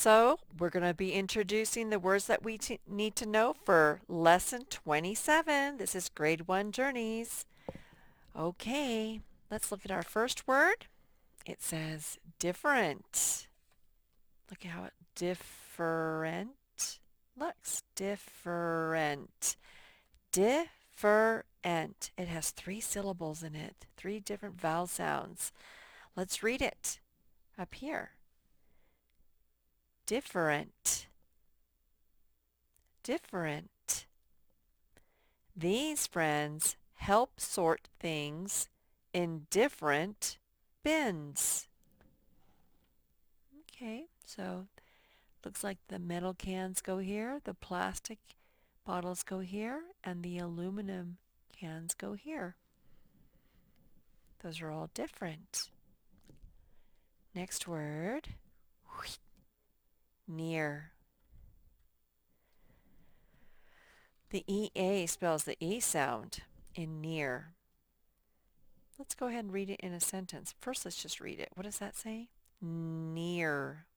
So we're going to be introducing the words that we need to know for Lesson 27. This is Grade 1 Journeys. Okay, let's look at our first word. It says different. Look at how different looks. Different. Different. It has 3 syllables in it, 3 different vowel sounds. Let's read it up here. Different. Different. These friends help sort things in different bins. Okay, so looks like the metal cans go here, the plastic bottles go here, and the aluminum cans go here. Those are all different. Next word, near. The EA spells the E sound in near. Let's go ahead and read it in a sentence. First, let's just read it. What does that say? Near.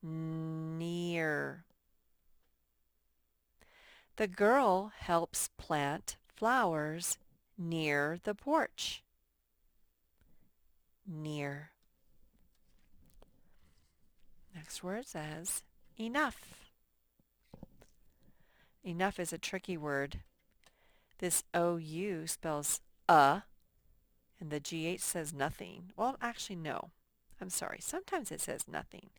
Near. The girl helps plant flowers near the porch. Near. Next word says enough. Enough is a tricky word. This OU spells and the GH says nothing. Well, actually, no. I'm sorry. Sometimes it says nothing.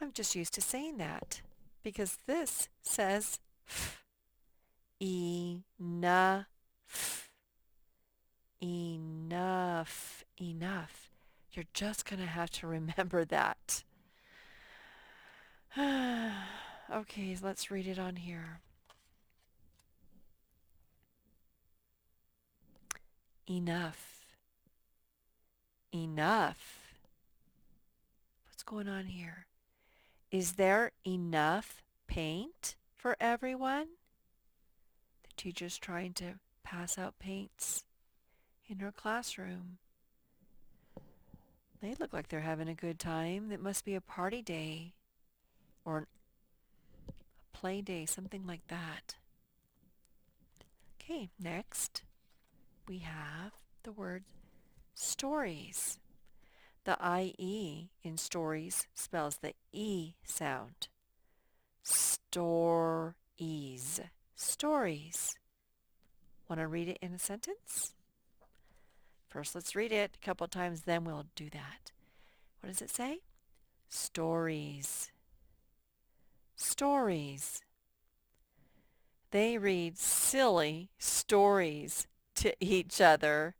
I'm just used to saying that because this says enough. Enough. Enough. You're just going to have to remember that. Okay, let's read it on here. Enough. Enough. What's going on here? Is there enough paint for everyone? The teacher's trying to pass out paints in her classroom. They look like they're having a good time. It must be a party day or a play day, something like that. Okay, next we have the word stories. The IE in stories spells the E sound. Stories. Stories. Want to read it in a sentence? First, let's read it a couple times, then we'll do that. What does it say? Stories. Stories. They read silly stories to each other.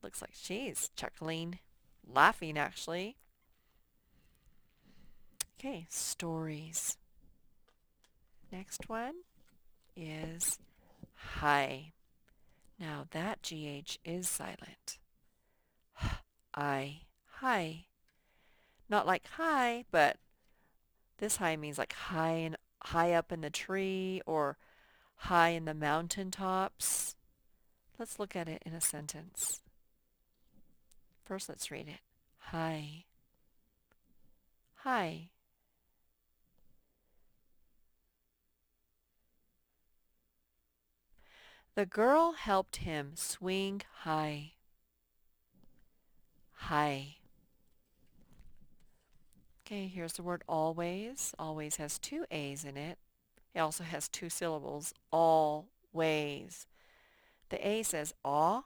Looks like she's chuckling, laughing actually. Okay, stories. Next one is hi. Now that GH is silent. Hi. Not like hi, but this high means like high up in the tree or high in the mountain tops. Let's look at it in a sentence. First, let's read it. Hi. Hi. The girl helped him swing high. High. Okay, here's the word always. Always has 2 A's in it. It also has 2 syllables. Always. The A says aw.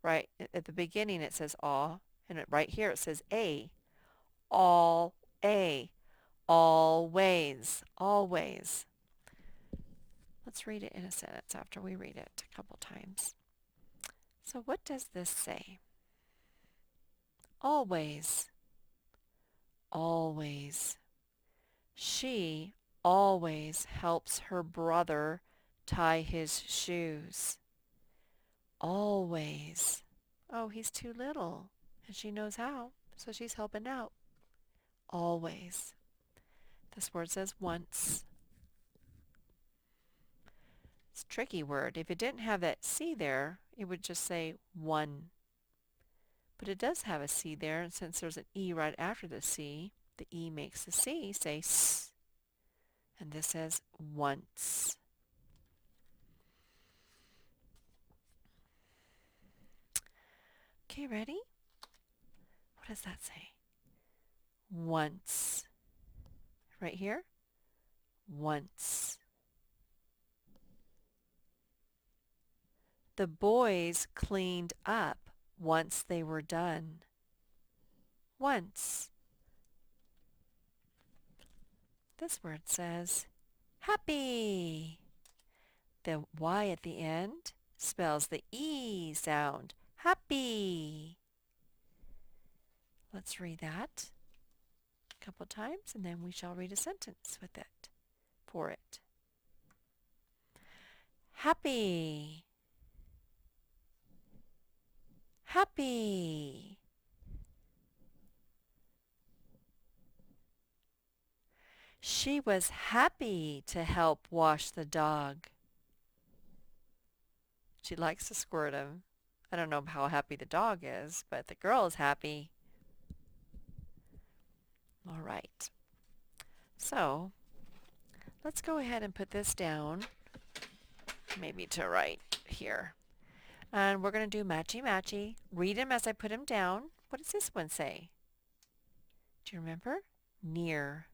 Right at the beginning it says aw. And right here it says A. All A. Always. Always. Let's read it in a sentence after we read it a couple times. So what does this say? Always. Always. She always helps her brother tie his shoes. Always. Oh, he's too little, and she knows how, so she's helping out. Always. This word says once. It's a tricky word. If it didn't have that C there, it would just say one. But it does have a C there, and since there's an E right after the C, the E makes the C say S. And this says once. Okay, ready? What does that say? Once. Right here? Once. The boys cleaned up once they were done. Once. This word says happy. The Y at the end spells the E sound. Happy. Let's read that a couple times, and then we shall read a sentence with it, for it. Happy. Happy. She was happy to help wash the dog. She likes to squirt him. I don't know how happy the dog is, but the girl is happy. All right. So let's go ahead and put this down, maybe to right here. And we're going to do matchy-matchy. Read him as I put him down. What does this one say? Do you remember? Near.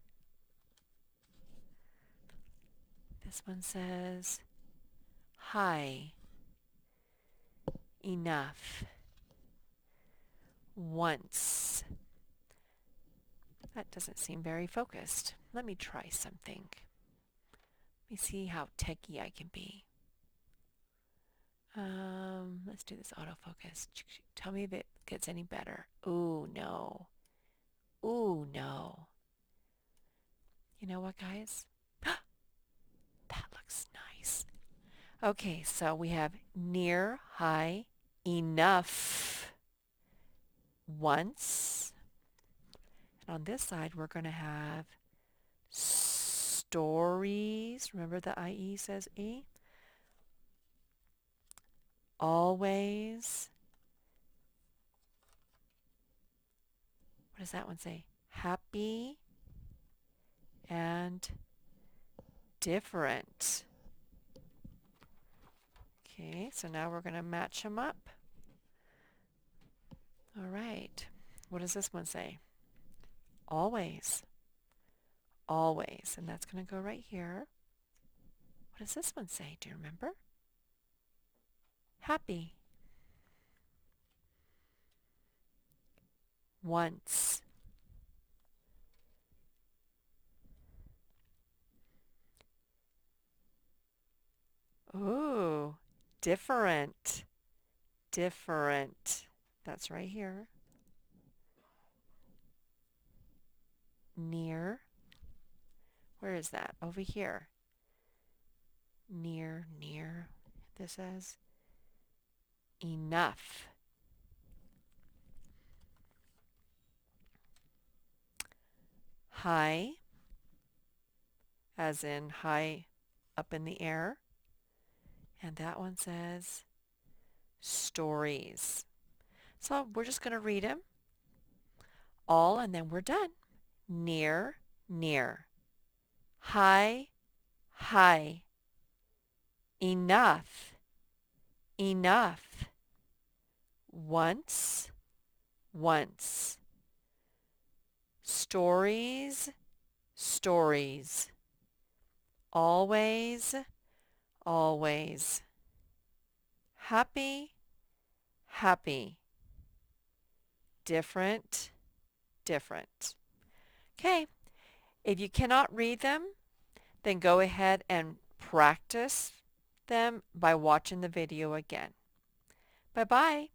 This one says high. Enough. Once. That doesn't seem very focused. Let me try something. Let me see how techy I can be. Let's do this autofocus. Tell me if it gets any better. Ooh, no. Ooh, no. You know what, guys? That looks nice. Okay, so we have near, high, enough, once. And on this side, we're going to have stories. Remember the IE says E? Always. What does that one say? Happy and different. Okay, so now we're going to match them up. All right. What does this one say? Always. Always. And that's going to go right here. What does this one say? Do you remember? Happy. Once. Ooh, different. Different. That's right here. Near. Where is that? Over here. Near, near. This says enough. High, as in high up in the air. And that one says stories. So we're just going to read them all and then we're done. Near, near. High, high. Enough, enough. Once, once. Stories, stories. Always, always. Happy, happy. Different, different. Okay, if you cannot read them, then go ahead and practice them by watching the video again. Bye-bye.